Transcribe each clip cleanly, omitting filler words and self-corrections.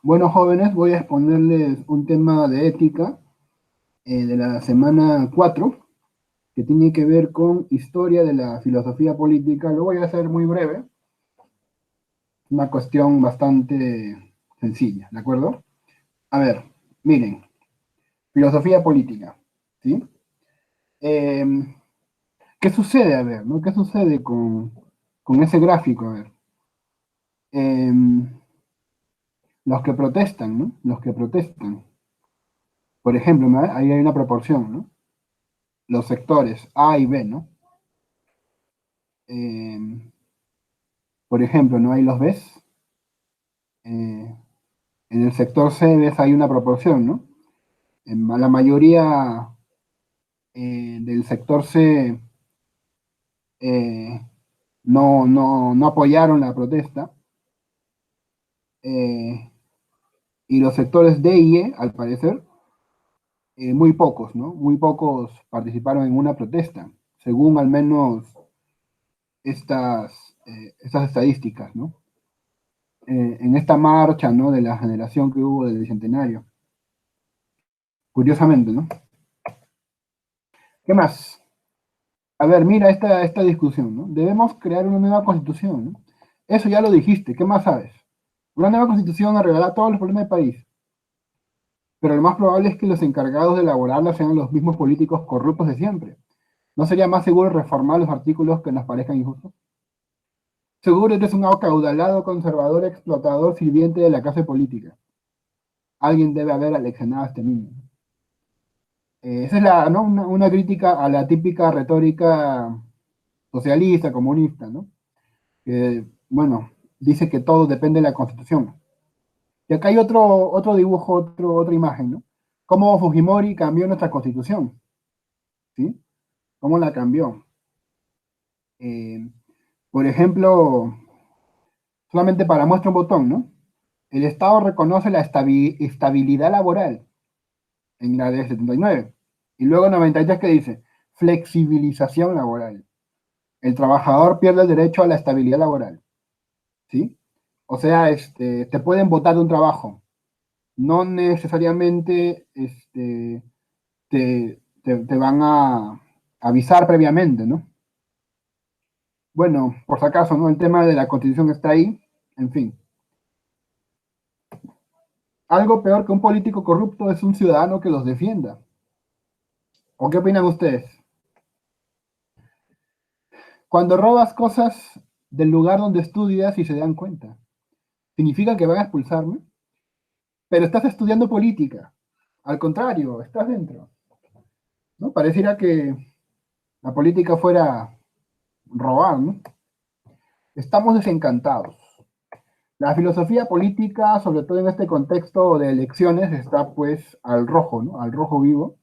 Bueno, jóvenes, voy a exponerles un tema de ética de la semana 4 que tiene que ver con historia de la filosofía política. Lo voy a hacer muy breve, una cuestión bastante sencilla, ¿de acuerdo? A ver, miren, filosofía política, ¿sí? Eh, ¿Qué sucede? A ver, ¿no? ¿Qué sucede con ese gráfico? A ver, Eh, los que protestan, ¿no? Los que protestan. Por ejemplo, ¿no? Ahí hay una proporción, ¿no? Los sectores A y B, ¿no? Eh, por ejemplo, ¿no? Ahí los ves. Eh, en el sector C ves hay una proporción, ¿no? La mayoría del sector C eh, no apoyaron la protesta. eh, y los sectores D y E, al parecer, muy pocos, ¿no? Muy pocos participaron en una protesta, según al menos estas estadísticas, ¿no? En esta marcha, ¿no? De la generación que hubo del Bicentenario. Curiosamente, ¿no? ¿Qué más? A ver, mira esta discusión, ¿no? Debemos crear una nueva constitución, ¿no? Eso ya lo dijiste, ¿qué más sabes? Una nueva constitución arreglará todos los problemas del país, pero lo más probable es que los encargados de elaborarla sean los mismos políticos corruptos de siempre. ¿No sería más seguro reformar los artículos que nos parezcan injustos? Seguro que es un acaudalado conservador explotador sirviente de la clase política. Alguien debe haber aleccionado a este niño. Esa es ¿no? Una crítica a la típica retórica socialista, comunista, ¿no? Que, bueno, dice que todo depende de la Constitución. Y acá hay otro dibujo, otra imagen, ¿no? Cómo Fujimori cambió nuestra Constitución, ¿sí? ¿Cómo la cambió? Eh, por ejemplo, solamente para muestra un botón, ¿no? El Estado reconoce la estabilidad laboral en la de 79. Y luego 93 que dice, flexibilización laboral. El trabajador pierde el derecho a la estabilidad laboral, ¿sí? O sea, te pueden botar de un trabajo, no necesariamente te van a avisar previamente, ¿no? Bueno, por si acaso, ¿no? El tema de la constitución está ahí, en fin. Algo peor que un político corrupto es un ciudadano que los defienda. ¿O qué opinan ustedes? Cuando robas cosas del lugar donde estudias y se dan cuenta, ¿significa que van a expulsarme? Pero estás estudiando política. Al contrario, estás dentro, ¿no? Pareciera que la política fuera robar, ¿no? Estamos desencantados. La filosofía política, sobre todo en este contexto de elecciones, está pues al rojo, ¿no? Al rojo vivo.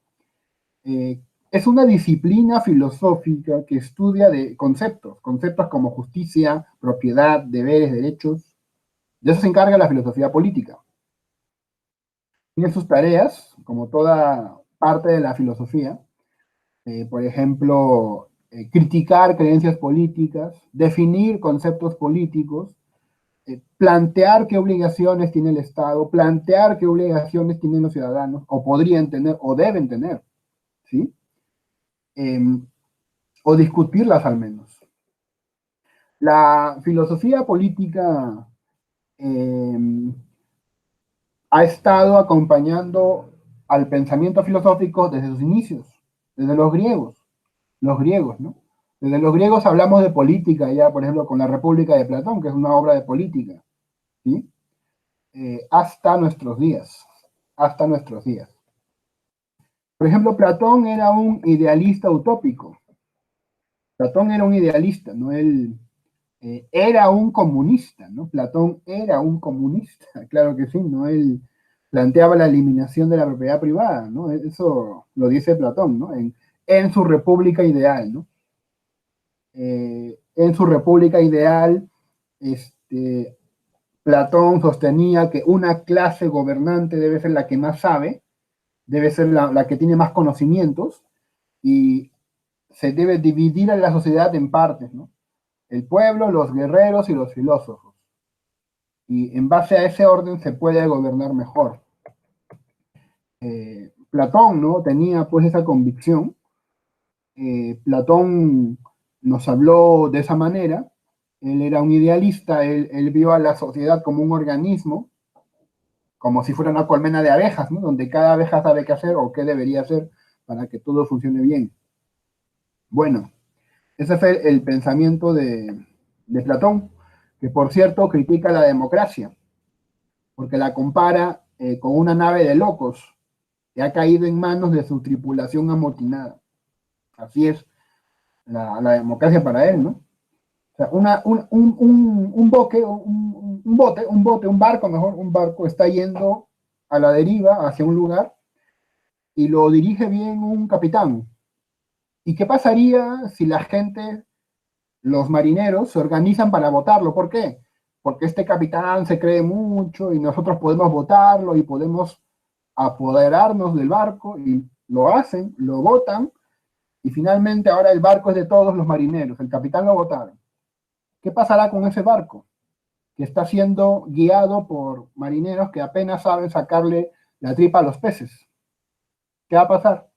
Eh, es una disciplina filosófica que estudia de conceptos como justicia, propiedad, deberes, derechos. De eso se encarga la filosofía política. Tiene sus tareas, como toda parte de la filosofía, por ejemplo, criticar creencias políticas, definir conceptos políticos, plantear qué obligaciones tiene el Estado, plantear qué obligaciones tienen los ciudadanos, o podrían tener, o deben tener, ¿sí? Eh, o discutirlas al menos. La filosofía política eh, ha estado acompañando al pensamiento filosófico desde sus inicios, desde los griegos, ¿no? Desde los griegos hablamos de política, ya por ejemplo con la República de Platón, que es una obra de política, ¿sí? Hasta nuestros días, hasta nuestros días. Por ejemplo, Platón era un idealista utópico. Platón era un idealista, ¿no? Él era un comunista, ¿no? Platón era un comunista, claro que sí, ¿no? Él planteaba la eliminación de la propiedad privada, ¿no? Eso lo dice Platón, ¿no? En su república ideal, ¿no? En su república ideal, este, Platón sostenía que una clase gobernante debe ser la que más sabe, debe ser la que tiene más conocimientos y se debe dividir a la sociedad en partes, ¿no? El pueblo, los guerreros y los filósofos. y en base a ese orden se puede gobernar mejor. Platón, ¿no? Tenía pues esa convicción. Platón nos habló de esa manera. Él era un idealista, él vio a la sociedad como un organismo, como si fuera una colmena de abejas, ¿no? Donde cada abeja sabe qué hacer o qué debería hacer para que todo funcione bien. Bueno, ese fue el pensamiento de Platón, que por cierto critica la democracia, porque la compara con una nave de locos que ha caído en manos de su tripulación amotinada. Así es la democracia para él, ¿no? O sea, un barco, mejor, un barco está yendo a la deriva hacia un lugar y lo dirige bien un capitán. ¿Y qué pasaría si la gente, los marineros, se organizan para votarlo? ¿Por qué? Porque este capitán se cree mucho y nosotros podemos votarlo y podemos apoderarnos del barco y lo hacen, lo votan y finalmente ahora el barco es de todos los marineros, el capitán lo votaron. ¿Qué pasará con ese barco? Que está siendo guiado por marineros que apenas saben sacarle la tripa a los peces. ¿Qué va a pasar?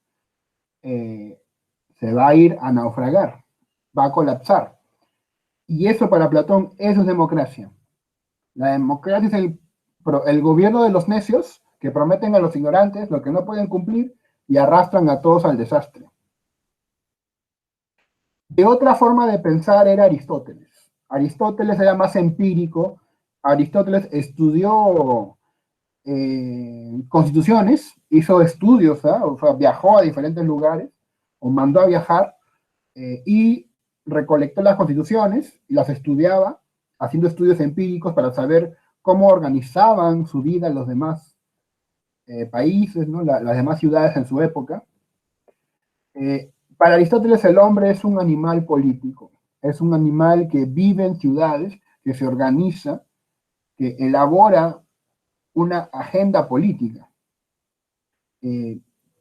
Se va a ir a naufragar, va a colapsar. Y eso para Platón, eso es democracia. La democracia es el gobierno de los necios que prometen a los ignorantes lo que no pueden cumplir y arrastran a todos al desastre. De otra forma de pensar era Aristóteles. Aristóteles era más empírico. Aristóteles estudió constituciones, hizo estudios, ¿eh? O sea, viajó a diferentes lugares o mandó a viajar y recolectó las constituciones y las estudiaba, haciendo estudios empíricos para saber cómo organizaban su vida los demás países, ¿no? Las demás ciudades en su época. Para Aristóteles el hombre es un animal político, es un animal que vive en ciudades, que se organiza, que elabora una agenda política.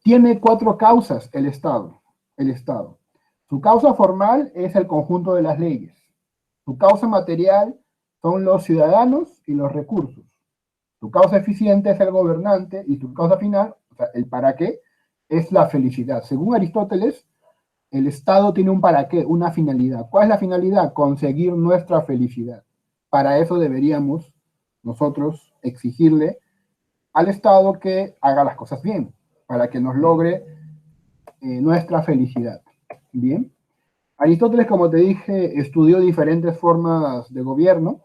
Tiene cuatro causas el Estado. El Estado. Su causa formal es el conjunto de las leyes. Su causa material son los ciudadanos y los recursos. Su causa eficiente es el gobernante y su causa final, o sea, el para qué, es la felicidad. Según Aristóteles, el Estado tiene un para qué, una finalidad. ¿Cuál es la finalidad? Conseguir nuestra felicidad. Para eso deberíamos nosotros exigirle al Estado que haga las cosas bien, para que nos logre nuestra felicidad. Bien. Aristóteles, como te dije, estudió diferentes formas de gobierno,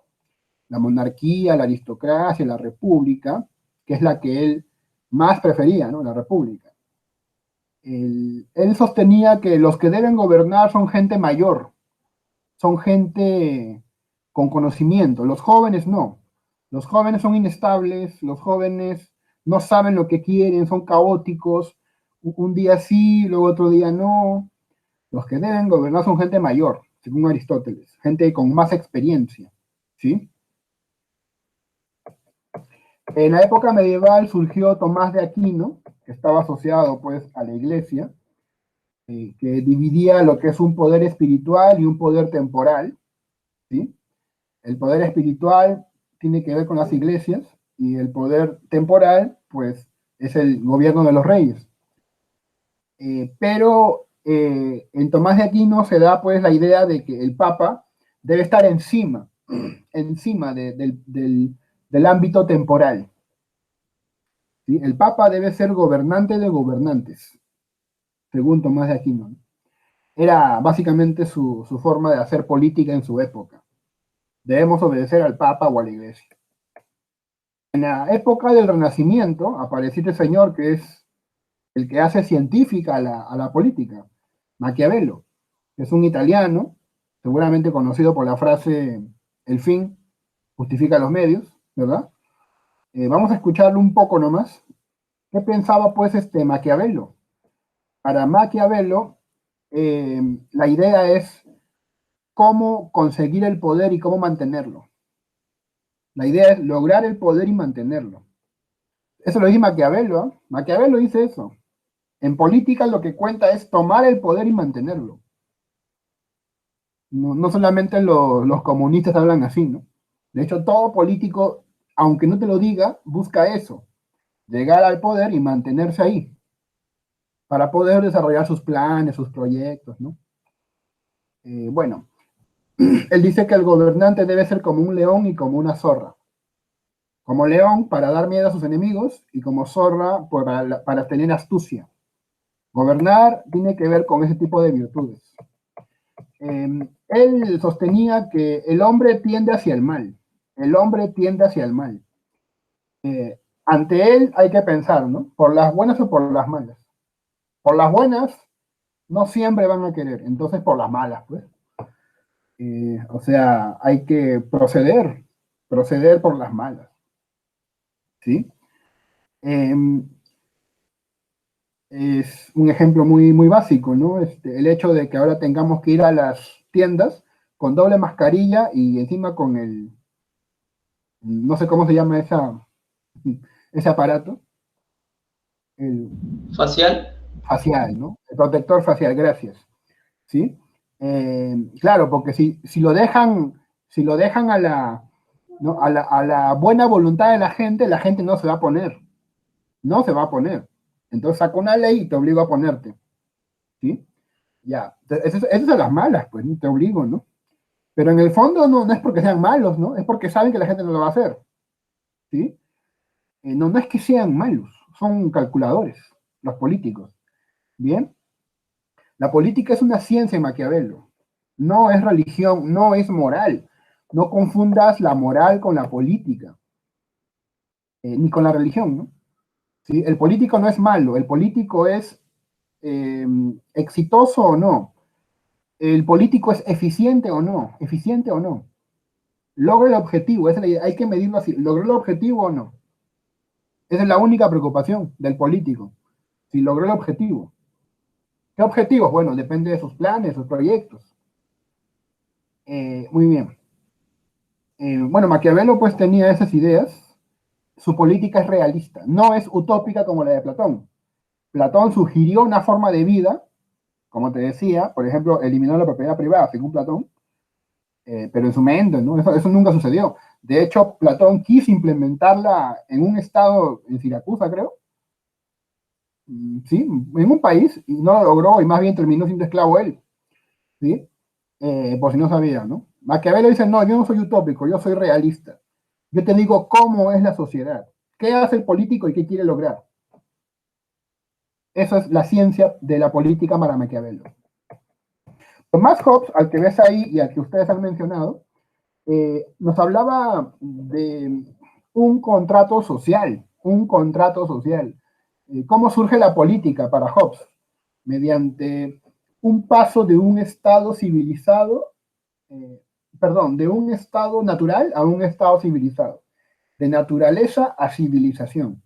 la monarquía, la aristocracia, la república, que es la que él más prefería, ¿no? La república. Él sostenía que los que deben gobernar son gente mayor, son gente con conocimiento, los jóvenes no. Los jóvenes son inestables, los jóvenes no saben lo que quieren, son caóticos, un día sí, luego otro día no. Los que deben gobernar son gente mayor, según Aristóteles, gente con más experiencia, ¿sí? En la época medieval surgió Tomás de Aquino, que estaba asociado pues a la iglesia, que dividía lo que es un poder espiritual y un poder temporal, ¿sí? El poder espiritual tiene que ver con las iglesias y el poder temporal, pues, es el gobierno de los reyes. Pero en Tomás de Aquino se da pues la idea de que el Papa debe estar encima del ámbito temporal. ¿Sí? El Papa debe ser gobernante de gobernantes, según Tomás de Aquino. Era básicamente su forma de hacer política en su época. Debemos obedecer al Papa o a la Iglesia. En la época del Renacimiento apareció este señor que es el que hace científica a la política, Maquiavelo, que es un italiano, seguramente conocido por la frase el fin justifica los medios, ¿verdad? Vamos a escucharlo un poco nomás. ¿Qué pensaba pues este Maquiavelo? Para Maquiavelo, la idea es cómo conseguir el poder y cómo mantenerlo. La idea es lograr el poder y mantenerlo. Eso lo dice Maquiavelo, ¿eh? Maquiavelo dice eso. En política lo que cuenta es tomar el poder y mantenerlo. No solamente los comunistas hablan así, ¿no? De hecho, todo político, aunque no te lo diga, busca eso, llegar al poder y mantenerse ahí, para poder desarrollar sus planes, sus proyectos, ¿no? Bueno, él dice que el gobernante debe ser como un león y como una zorra. Como león para dar miedo a sus enemigos y como zorra para tener astucia. Gobernar tiene que ver con ese tipo de virtudes. Él sostenía que el hombre tiende hacia el mal. El hombre tiende hacia el mal. Ante él hay que pensar, ¿no? Por las buenas o por las malas. Por las buenas no siempre van a querer, entonces por las malas, pues. O sea, hay que proceder por las malas, ¿sí? Eh, es un ejemplo muy, muy básico, ¿no? El hecho de que ahora tengamos que ir a las tiendas con doble mascarilla y encima con no sé cómo se llama ese aparato, el Facial. facial, ¿no? El protector facial, gracias, ¿sí? Claro, porque si lo dejan a ¿no? a la buena voluntad de la gente no se va a poner, no se va a poner. Entonces saca una ley y te obligo a ponerte, ¿sí? Ya, eso es a las malas, pues, te obligo, ¿no? Pero en el fondo no es porque sean malos, ¿no? Es porque saben que la gente no lo va a hacer, ¿sí? No es que sean malos, son calculadores, los políticos, ¿bien? La política es una ciencia en Maquiavelo, no es religión, no es moral. No confundas la moral con la política, ni con la religión, ¿no? ¿Sí? El político no es malo, el político es exitoso o no, el político es eficiente o no, logra el objetivo, hay que medirlo así, ¿logró el objetivo o no? Esa es la única preocupación del político, si logró el objetivo. ¿Qué objetivos? Bueno, depende de sus planes, sus proyectos. Muy bien. Bueno, Maquiavelo pues tenía esas ideas. Su política es realista, no es utópica como la de Platón. Platón sugirió una forma de vida, como te decía, por ejemplo, eliminó la propiedad privada, según Platón, pero en su mente, ¿no? Eso nunca sucedió. De hecho, Platón quiso implementarla en un estado, en Siracusa, creo, ¿sí? En un país, y no lo logró, y más bien terminó siendo esclavo él, ¿sí? Por si no sabía, ¿no? Maquiavelo dice, no, yo no soy utópico, yo soy realista. Yo te digo cómo es la sociedad, qué hace el político y qué quiere lograr. Eso es la ciencia de la política para Maquiavelo. Tomás Hobbes, al que ves ahí y al que ustedes han mencionado, nos hablaba de un contrato social, un contrato social. ¿Cómo surge la política para Hobbes? Mediante un paso de un estado civilizado, de un estado natural a un estado civilizado, de naturaleza a civilización.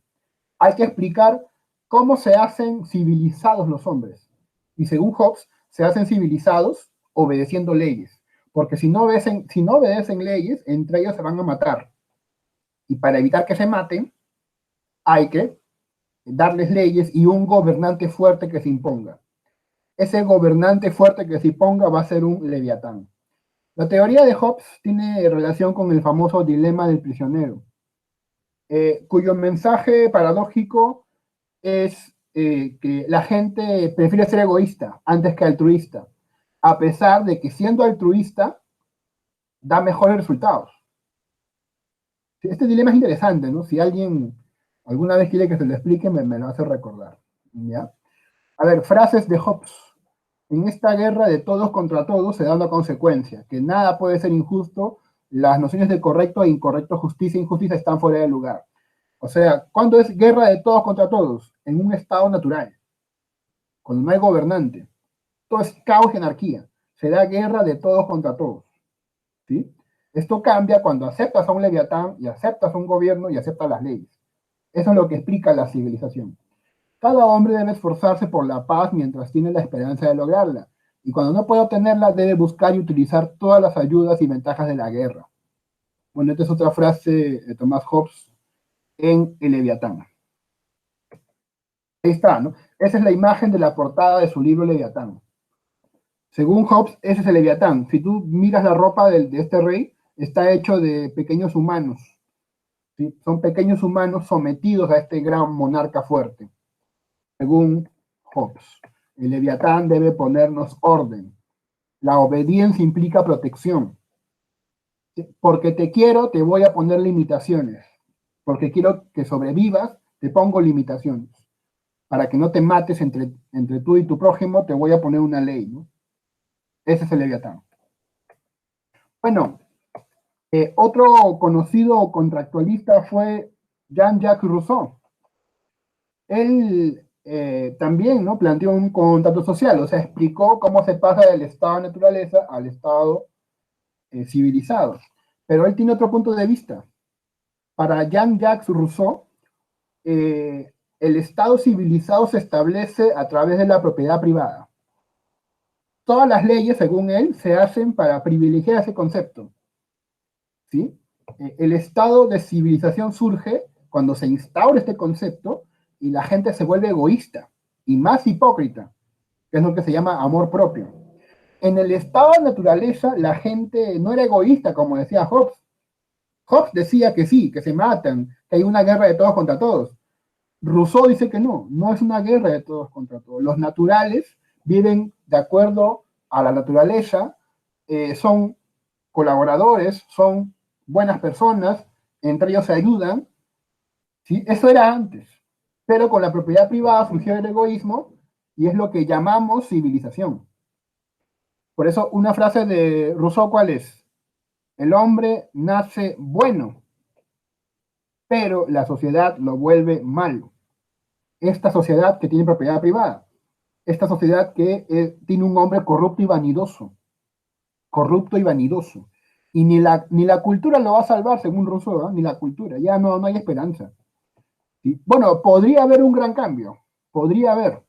Hay que explicar cómo se hacen civilizados los hombres. Y según Hobbes, se hacen civilizados obedeciendo leyes. Porque si no obedecen leyes, entre ellos se van a matar. Y para evitar que se maten, hay que darles leyes y un gobernante fuerte que se imponga. Ese gobernante fuerte que se imponga va a ser un leviatán. La teoría de Hobbes tiene relación con el famoso dilema del prisionero, cuyo mensaje paradójico es que la gente prefiere ser egoísta antes que altruista, a pesar de que siendo altruista da mejores resultados. Este dilema es interesante, ¿no? Si alguien alguna vez quiere que se lo explique, me lo hace recordar. ¿Ya? A ver, frases de Hobbes. En esta guerra de todos contra todos se da una consecuencia, que nada puede ser injusto, las nociones de correcto e incorrecto, justicia e injusticia están fuera de lugar. O sea, ¿cuándo es guerra de todos contra todos? En un estado natural, cuando no hay gobernante. Todo es caos y anarquía. Se da guerra de todos contra todos. ¿Sí? Esto cambia cuando aceptas a un leviatán y aceptas a un gobierno y aceptas las leyes. Eso es lo que explica la civilización. Cada hombre debe esforzarse por la paz mientras tiene la esperanza de lograrla. Y cuando no puede obtenerla, debe buscar y utilizar todas las ayudas y ventajas de la guerra. Bueno, esta es otra frase de Thomas Hobbes en El Leviatán. Ahí está, ¿no? Esa es la imagen de la portada de su libro Leviatán. Según Hobbes, ese es el Leviatán. Si tú miras la ropa de este rey, está hecho de pequeños humanos, ¿sí? Son pequeños humanos sometidos a este gran monarca fuerte, según Hobbes. El Leviatán debe ponernos orden. La obediencia implica protección. Porque te quiero, te voy a poner limitaciones. Porque quiero que sobrevivas, te pongo limitaciones. Para que no te mates entre tú y tu prójimo, te voy a poner una ley, ¿no? Ese es el Leviatán. Bueno, otro conocido contractualista fue Jean-Jacques Rousseau. Él también, ¿no?, planteó un contrato social, o sea, explicó cómo se pasa del estado de naturaleza al estado civilizado. Pero él tiene otro punto de vista. Para Jean-Jacques Rousseau, el estado civilizado se establece a través de la propiedad privada. Todas las leyes, según él, se hacen para privilegiar ese concepto, ¿sí? El estado de civilización surge cuando se instaura este concepto y la gente se vuelve egoísta y más hipócrita, que es lo que se llama amor propio. En el estado de naturaleza, la gente no era egoísta, como decía Hobbes. Hobbes decía que sí, que se matan, que hay una guerra de todos contra todos. Rousseau dice que no, no es una guerra de todos contra todos. Los naturales viven de acuerdo a la naturaleza, son colaboradores, son buenas personas, entre ellos se ayudan, ¿sí? Eso era antes, pero con la propiedad privada surgió el egoísmo y es lo que llamamos civilización. Por eso una frase de Rousseau, ¿cuál es? El hombre nace bueno, pero la sociedad lo vuelve malo. Esta sociedad que tiene propiedad privada, esta sociedad que tiene un hombre corrupto y vanidoso. Y ni la cultura lo va a salvar, según Rousseau, ¿eh? Ni la cultura, ya no hay esperanza. ¿Sí? Bueno, podría haber un gran cambio, podría haber.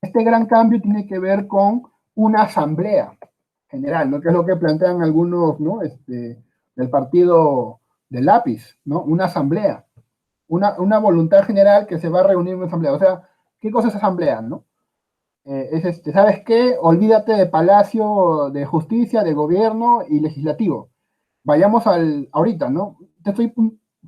Este gran cambio tiene que ver con una asamblea general, ¿no?, que es lo que plantean algunos, ¿no?, del partido del lápiz, ¿no? Una asamblea, una voluntad general que se va a reunir en una asamblea. O sea, ¿qué cosa es asamblea, no? ¿Sabes qué? Olvídate de Palacio de Justicia, de Gobierno y Legislativo. Vayamos ahorita, ¿no? Te estoy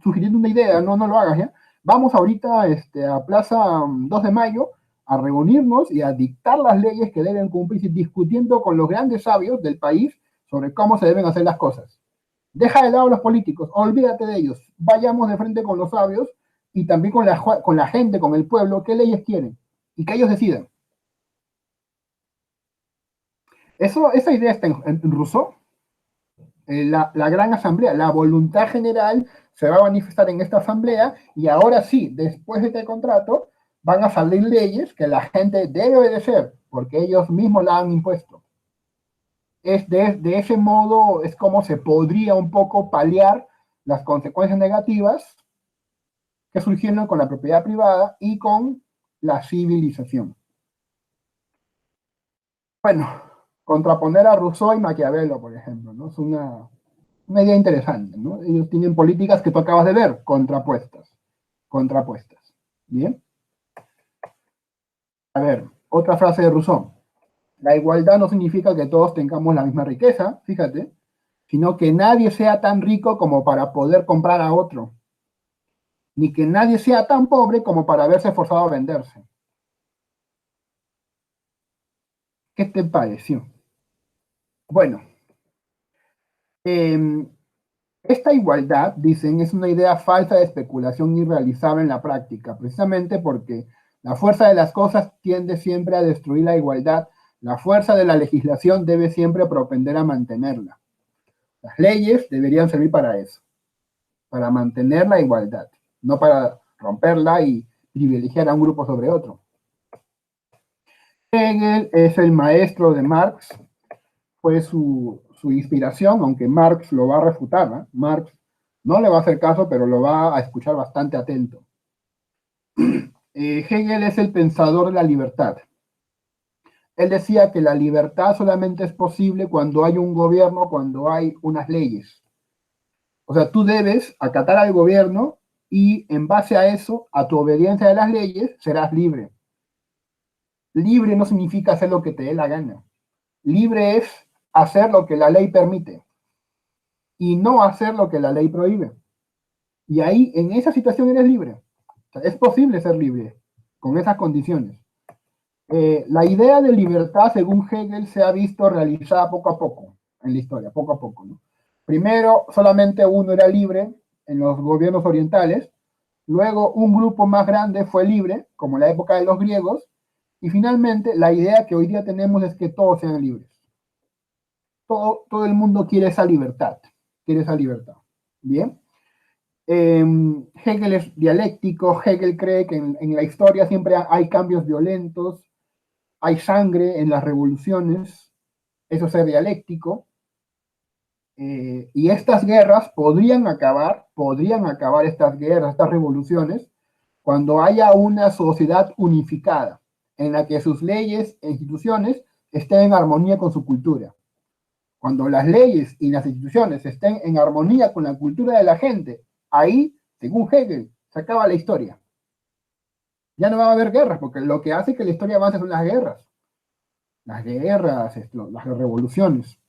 sugiriendo una idea, no lo hagas, ¿ya? Vamos ahorita a Plaza 2 de Mayo a reunirnos y a dictar las leyes que deben cumplirse, discutiendo con los grandes sabios del país sobre cómo se deben hacer las cosas. Deja de lado a los políticos, olvídate de ellos. Vayamos de frente con los sabios y también con la gente, con el pueblo, qué leyes quieren y que ellos decidan. Esa idea está en Rousseau. La gran asamblea, la voluntad general se va a manifestar en esta asamblea y ahora sí, después de este contrato, van a salir leyes que la gente debe obedecer porque ellos mismos la han impuesto. De ese modo es como se podría un poco paliar las consecuencias negativas que surgieron con la propiedad privada y con la civilización. Bueno, contraponer a Rousseau y Maquiavelo, por ejemplo, ¿no? Es una idea interesante, ¿no? Ellos tienen políticas que tú acabas de ver, contrapuestas. ¿Bien? A ver, otra frase de Rousseau. La igualdad no significa que todos tengamos la misma riqueza, fíjate, sino que nadie sea tan rico como para poder comprar a otro, ni que nadie sea tan pobre como para verse forzado a venderse. ¿Qué te pareció? Bueno, esta igualdad, dicen, es una idea falsa de especulación irrealizable en la práctica, precisamente porque la fuerza de las cosas tiende siempre a destruir la igualdad. La fuerza de la legislación debe siempre propender a mantenerla. Las leyes deberían servir para eso, para mantener la igualdad, no para romperla y privilegiar a un grupo sobre otro. Hegel es el maestro de Marx, fue su inspiración, aunque Marx lo va a refutar, ¿no? Marx no le va a hacer caso, pero lo va a escuchar bastante atento. Hegel es el pensador de la libertad. Él decía que la libertad solamente es posible cuando hay un gobierno, cuando hay unas leyes. O sea, tú debes acatar al gobierno y en base a eso, a tu obediencia a las leyes, serás libre. Libre no significa hacer lo que te dé la gana. Libre es hacer lo que la ley permite y no hacer lo que la ley prohíbe. Y ahí, en esa situación, eres libre. O sea, es posible ser libre con esas condiciones. La idea de libertad, según Hegel, se ha visto realizada poco a poco en la historia, poco a poco, ¿no? Primero, solamente uno era libre en los gobiernos orientales, luego un grupo más grande fue libre, como en la época de los griegos, y finalmente la idea que hoy día tenemos es que todos sean libres. Todo el mundo quiere esa libertad, quiere esa libertad. Bien. Hegel es dialéctico, Hegel cree que en la historia siempre hay cambios violentos, hay sangre en las revoluciones, eso es ser dialéctico, y estas guerras podrían acabar estas guerras, estas revoluciones, cuando haya una sociedad unificada, en la que sus leyes e instituciones estén en armonía con su cultura. Cuando las leyes y las instituciones estén en armonía con la cultura de la gente, ahí, según Hegel, se acaba la historia. Ya no va a haber guerras, porque lo que hace que la historia avance son las guerras, las revoluciones.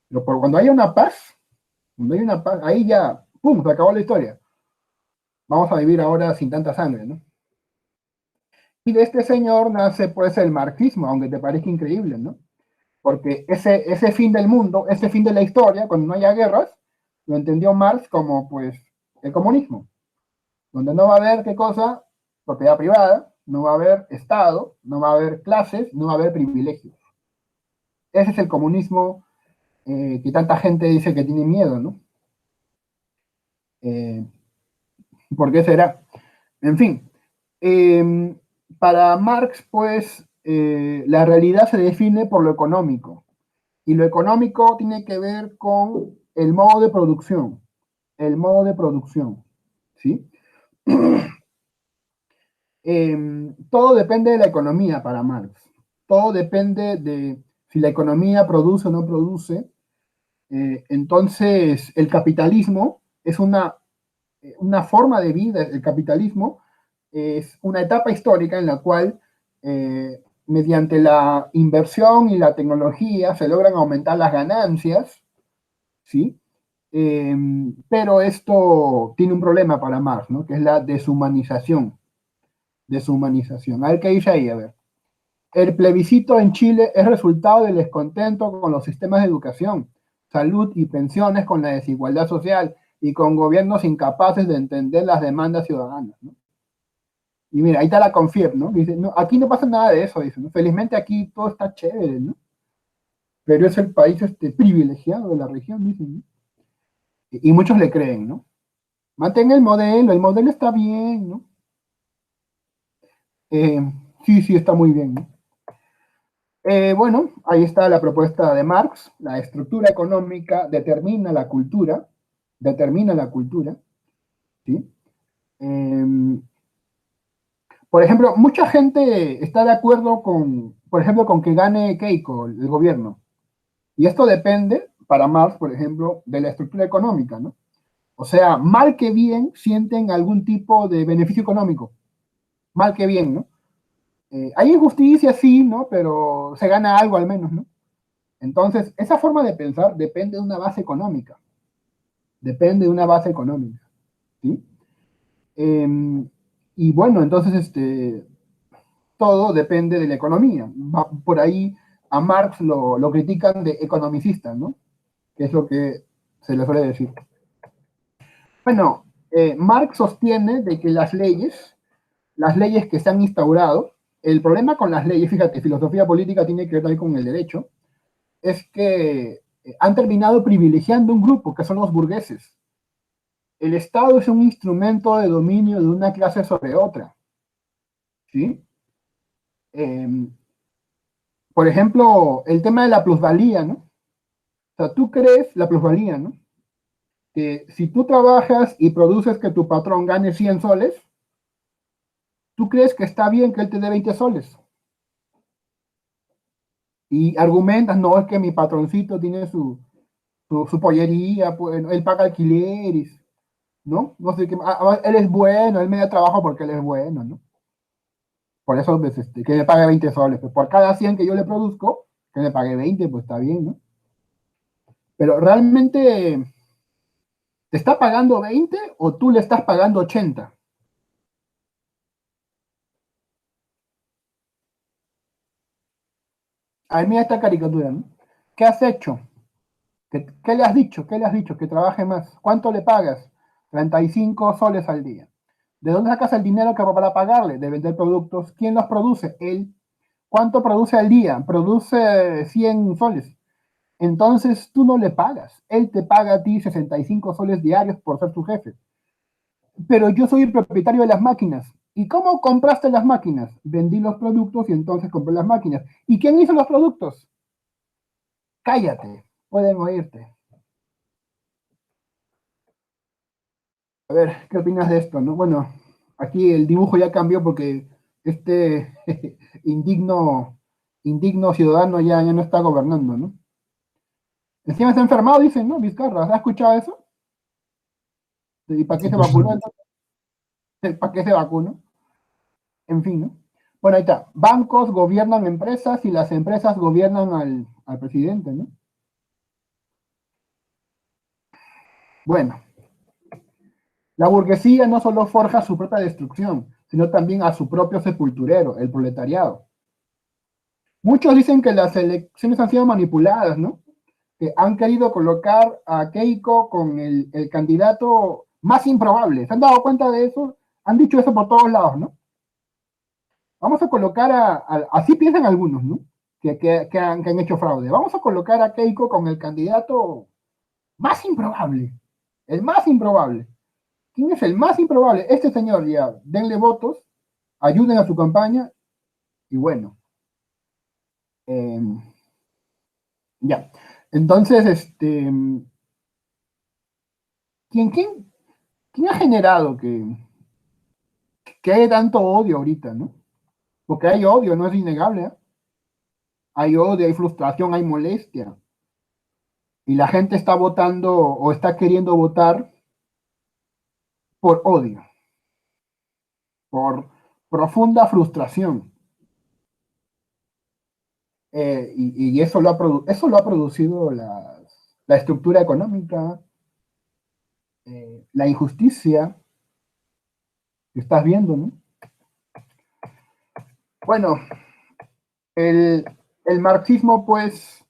Pero cuando haya una paz, ahí ya, ¡pum!, se acabó la historia. Vamos a vivir ahora sin tanta sangre, ¿no? Y de este señor nace pues el marxismo, aunque te parezca increíble, ¿no? Porque ese fin del mundo, ese fin de la historia, cuando no haya guerras, lo entendió Marx como pues el comunismo, donde no va a haber, ¿qué cosa? Propiedad privada, no va a haber Estado, no va a haber clases, no va a haber privilegios. Ese es el comunismo que tanta gente dice que tiene miedo, ¿no? ¿Por qué será? En fin, para Marx, pues, la realidad se define por lo económico. Y lo económico tiene que ver con el modo de producción. El modo de producción. ¿Sí? Todo depende de la economía para Marx. Todo depende de si la economía produce o no produce. Entonces, el capitalismo es una forma de vida, el capitalismo es una etapa histórica en la cual mediante la inversión y la tecnología se logran aumentar las ganancias, ¿sí? Pero esto tiene un problema para Marx, ¿no? Que es la deshumanización. Deshumanización. A ver qué dice ahí, a ver. El plebiscito en Chile es resultado del descontento con los sistemas de educación, salud y pensiones, con la desigualdad social y con gobiernos incapaces de entender las demandas ciudadanas, ¿no? Y mira, ahí está la Confiep, ¿no? Dice, no, aquí no pasa nada de eso, dice, ¿no? Felizmente aquí todo está chévere, ¿no? Pero es el país privilegiado de la región, dicen, ¿no? Y muchos le creen, ¿no? Mantén el modelo está bien, ¿no? Eh, sí, está muy bien, ¿no? Bueno, ahí está la propuesta de Marx. La estructura económica determina la cultura, ¿sí? Por ejemplo, mucha gente está de acuerdo con, por ejemplo, con que gane Keiko, el gobierno. Y esto depende, para Marx, por ejemplo, de la estructura económica, ¿no? O sea, mal que bien sienten algún tipo de beneficio económico. Mal que bien, ¿no? Hay injusticia, sí, ¿no? Pero se gana algo al menos, ¿no? Entonces, esa forma de pensar depende de una base económica. Depende de una base económica, ¿sí? Y bueno, entonces, todo depende de la economía. Por ahí a Marx lo critican de economicista, ¿no? Que es lo que se le suele decir. Bueno, Marx sostiene de que las leyes que se han instaurado, el problema con las leyes, fíjate, filosofía política tiene que ver con el derecho, es que han terminado privilegiando un grupo, que son los burgueses. El Estado es un instrumento de dominio de una clase sobre otra, ¿sí? Por ejemplo, el tema de la plusvalía, ¿no? O sea, tú crees la plusvalía, ¿no? Que si tú trabajas y produces que tu patrón gane 100 soles, tú crees que está bien que él te dé 20 soles. Y argumentas, no, es que mi patroncito tiene su pollería, pues, él paga alquileres, ¿no? No sé qué, él es bueno, él me da trabajo porque él es bueno, ¿no? Por eso, pues, que me pague 20 soles. Pues por cada 100 que yo le produzco, que me pague 20, pues está bien, ¿no? Pero realmente, ¿te está pagando 20 o tú le estás pagando 80? A mí esta caricatura, ¿no? ¿Qué has hecho? ¿Qué le has dicho? ¿Qué le has dicho? Que trabaje más. ¿Cuánto le pagas? 35 soles al día. ¿De dónde sacas el dinero que va para pagarle? De vender productos. ¿Quién los produce? Él. ¿Cuánto produce al día? Produce 100 soles. Entonces tú no le pagas. Él te paga a ti 65 soles diarios por ser tu jefe. Pero yo soy el propietario de las máquinas. ¿Y cómo compraste las máquinas? Vendí los productos y entonces compré las máquinas. ¿Y quién hizo los productos? Cállate, pueden oírte. A ver, ¿qué opinas de esto? ¿No? Bueno, aquí el dibujo ya cambió porque este indigno, indigno ciudadano ya no está gobernando, ¿no? Encima está enfermado, dicen, ¿no? Vizcarra, ¿has escuchado eso? ¿Y para qué se vacunó Supuestamente. entonces? ¿Para qué se vacunó? En fin, ¿no? Bueno, ahí está. Bancos gobiernan empresas y las empresas gobiernan al presidente, ¿no? Bueno, la burguesía no solo forja su propia destrucción, sino también a su propio sepulturero, el proletariado. Muchos dicen que las elecciones han sido manipuladas, ¿no? Que han querido colocar a Keiko con el candidato más improbable. ¿Se han dado cuenta de eso? Han dicho eso por todos lados, ¿no? Vamos a colocar así piensan algunos, ¿no? Que han hecho fraude. Vamos a colocar a Keiko con el candidato más improbable. El más improbable. ¿Quién es el más improbable? Este señor ya. Denle votos, ayuden a su campaña y bueno. Eh, ya. Entonces, ¿quién, quién, quién ha generado que haya tanto odio ahorita, ¿no? Porque hay odio, no es innegable, ¿eh? Hay odio, hay frustración, hay molestia. Y la gente está votando o está queriendo votar por odio, por profunda frustración. Y eso lo ha producido la estructura económica, la injusticia que estás viendo, ¿no? Bueno, el, el marxismo, pues,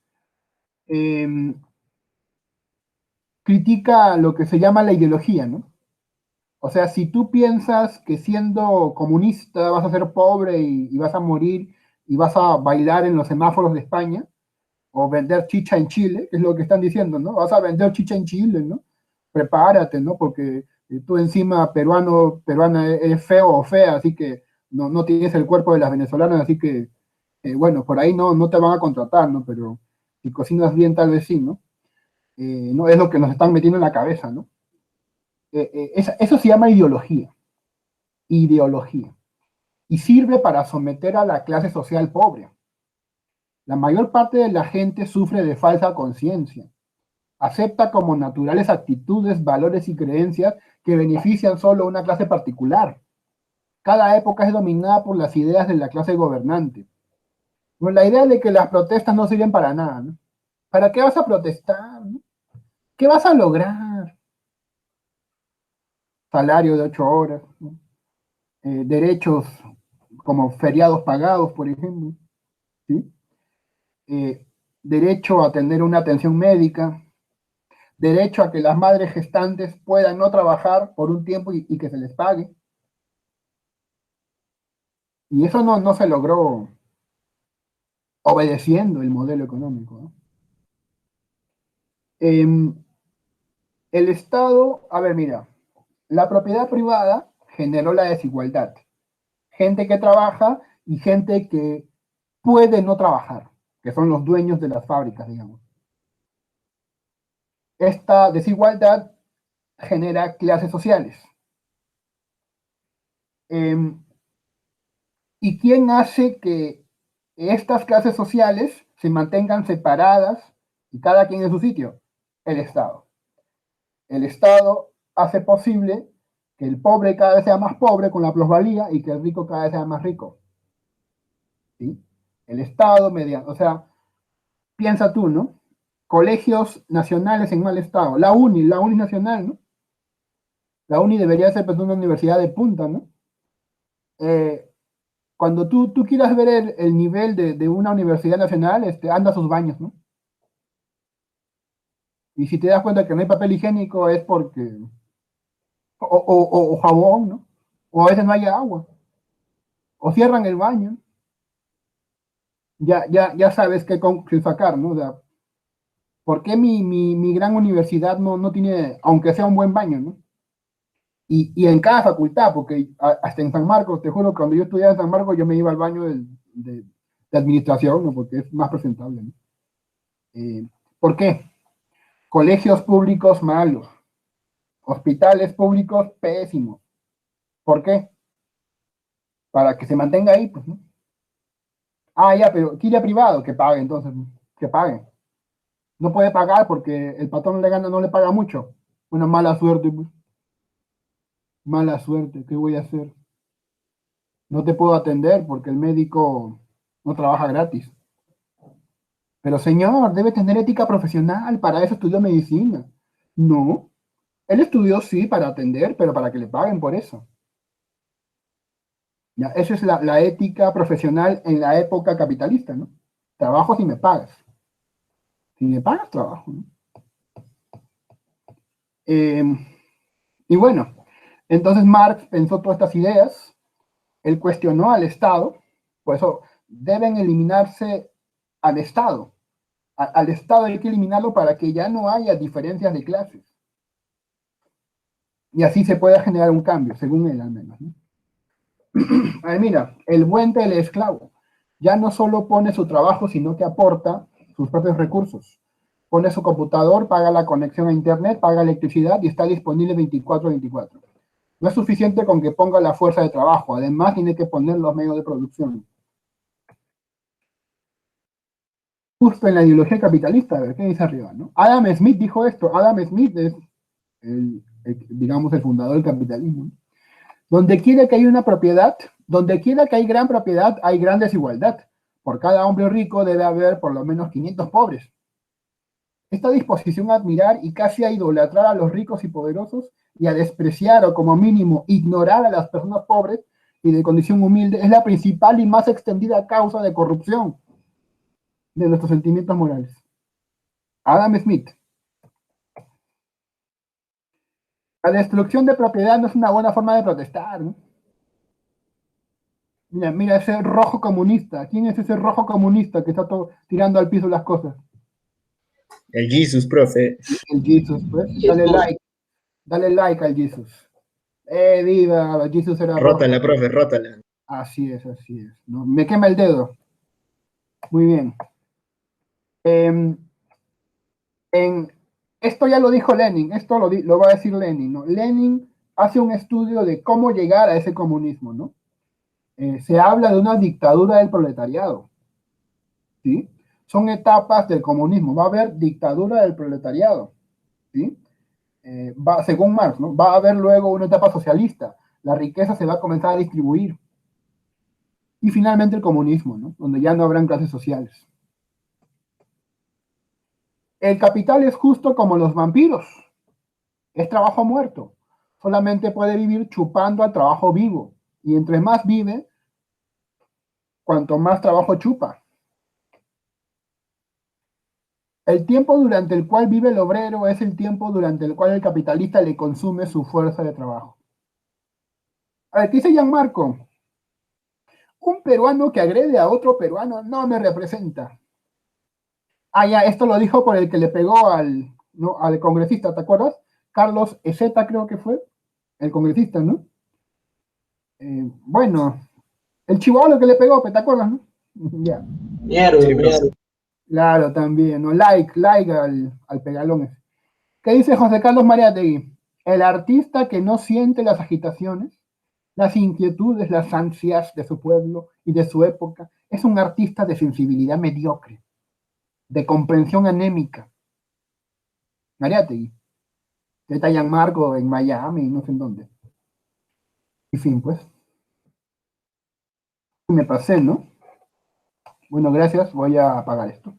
eh, critica lo que se llama la ideología, ¿no? O sea, si tú piensas que siendo comunista vas a ser pobre y vas a morir y vas a bailar en los semáforos de España, o vender chicha en Chile, que es lo que están diciendo, ¿no? Vas a vender chicha en Chile, ¿no? Prepárate, ¿no? Porque tú encima peruana eres feo o fea, así que no tienes el cuerpo de las venezolanas, así que, bueno, por ahí no te van a contratar, ¿no? Pero si cocinas bien, tal vez sí, ¿no? No es lo que nos están metiendo en la cabeza, ¿no? Eso se llama ideología, ideología, y sirve para someter a la clase social pobre. La mayor parte de la gente sufre de falsa conciencia, acepta como naturales actitudes, valores y creencias que benefician solo a una clase particular. Cada época es dominada por las ideas de la clase gobernante. Con la idea de que las protestas no sirven para nada, ¿no? ¿Para qué vas a protestar? ¿No? ¿Qué vas a lograr? Salario de 8 horas, ¿no? Derechos como feriados pagados, por ejemplo, ¿sí? Derecho a tener una atención médica, derecho a que las madres gestantes puedan no trabajar por un tiempo y que se les pague. Y eso no se logró obedeciendo el modelo económico, ¿no? El Estado, a ver, mira, la propiedad privada generó la desigualdad. Gente que trabaja y gente que puede no trabajar, que son los dueños de las fábricas, digamos. Esta desigualdad genera clases sociales. Eh, ¿Y quién hace que estas clases sociales se mantengan separadas y cada quien en su sitio? El Estado. El Estado hace posible que el pobre cada vez sea más pobre con la plusvalía y que el rico cada vez sea más rico. ¿Sí? El Estado mediante, o sea, piensa tú, ¿no? colegios nacionales en mal estado. La UNI nacional, ¿no? La UNI debería ser pues, una universidad de punta, ¿no? Cuando tú quieras ver el nivel de una universidad nacional, anda a sus baños, ¿no? Y si te das cuenta que no hay papel higiénico es porque, o jabón, ¿no? O a veces no hay agua, o cierran el baño, ya sabes qué sacar, ¿no? O sea, ¿por qué mi gran universidad no tiene, aunque sea un buen baño, ¿no? Y en cada facultad, porque hasta en San Marcos, te juro que cuando yo estudiaba en San Marcos, yo me iba al baño de administración, ¿no? Porque es más presentable, ¿no? ¿Por qué? Colegios públicos malos, hospitales públicos pésimos. ¿Por qué? Para que se mantenga ahí, pues, ¿no? Ah, ya, pero quiere privado, que pague entonces, ¿no? Que pague. No puede pagar porque el patrón le gana, no le paga mucho. Una mala suerte, pues. Mala suerte, ¿qué voy a hacer? No te puedo atender porque el médico no trabaja gratis. Pero señor, debe tener ética profesional, para eso estudió medicina. No, él estudió sí para atender, pero para que le paguen por eso. Ya, esa es la ética profesional en la época capitalista, ¿no? Trabajo si me pagas. Si me pagas, trabajo, ¿no? Eh, y bueno, entonces Marx pensó todas estas ideas, él cuestionó al Estado, por eso deben eliminarse al Estado. Al Estado hay que eliminarlo para que ya no haya diferencias de clases. Y así se pueda generar un cambio, según él al menos, ¿no? Ay, mira, el buen teleesclavo ya no solo pone su trabajo, sino que aporta sus propios recursos. Pone su computador, paga la conexión a internet, paga electricidad y está disponible 24/24. No es suficiente con que ponga la fuerza de trabajo, además tiene que poner los medios de producción. Justo en la ideología capitalista, a ver, ¿qué dice arriba? ¿No? Adam Smith dijo esto. Adam Smith es, digamos, el fundador del capitalismo, ¿no? Donde quiera que hay una propiedad, donde quiera que hay gran propiedad, hay gran desigualdad. Por cada hombre rico debe haber por lo menos 500 pobres. Esta disposición a admirar y casi a idolatrar a los ricos y poderosos y a despreciar o como mínimo ignorar a las personas pobres y de condición humilde es la principal y más extendida causa de corrupción de nuestros sentimientos morales. Adam Smith. La destrucción de propiedad no es una buena forma de protestar, ¿no? Mira ese rojo comunista. ¿Quién es ese rojo comunista que está tirando al piso las cosas? El Jesus, profe. El Jesus, pues. Dale like al Jesus. Viva, Jesus era rojo. Rótala, profe, rótala. Así es, ¿no? Me quema el dedo. Muy bien. Esto ya lo dijo Lenin, esto lo va a decir Lenin, ¿no? Lenin hace un estudio de cómo llegar a ese comunismo, ¿no? Se habla de una dictadura del proletariado, ¿sí? Son etapas del comunismo, va a haber dictadura del proletariado, ¿sí? Según Marx, ¿no? Va a haber luego una etapa socialista, la riqueza se va a comenzar a distribuir. Y finalmente el comunismo, ¿no? Donde ya no habrán clases sociales. El capital es justo como los vampiros, es trabajo muerto, solamente puede vivir chupando al trabajo vivo, y entre más vive, cuanto más trabajo chupa. El tiempo durante el cual vive el obrero es el tiempo durante el cual el capitalista le consume su fuerza de trabajo. A ver, ¿qué dice Gianmarco? Un peruano que agrede a otro peruano no me representa. Ah, ya, esto lo dijo por el que le pegó ¿no? Al congresista, ¿te acuerdas? Carlos Ezeta creo que fue, el congresista, ¿no? Bueno, el chivolo que le pegó, ¿te acuerdas, no? Ya. Sí, profe. Claro, también, ¿no? Like al pegalón ese. ¿Qué dice José Carlos Mariátegui? El artista que no siente las agitaciones, las inquietudes, las ansias de su pueblo y de su época, es un artista de sensibilidad mediocre, de comprensión anémica. Mariátegui. Está Gianmarco en Miami, no sé en dónde. En fin, pues. Me pasé, ¿no? Bueno, gracias. Voy a apagar esto.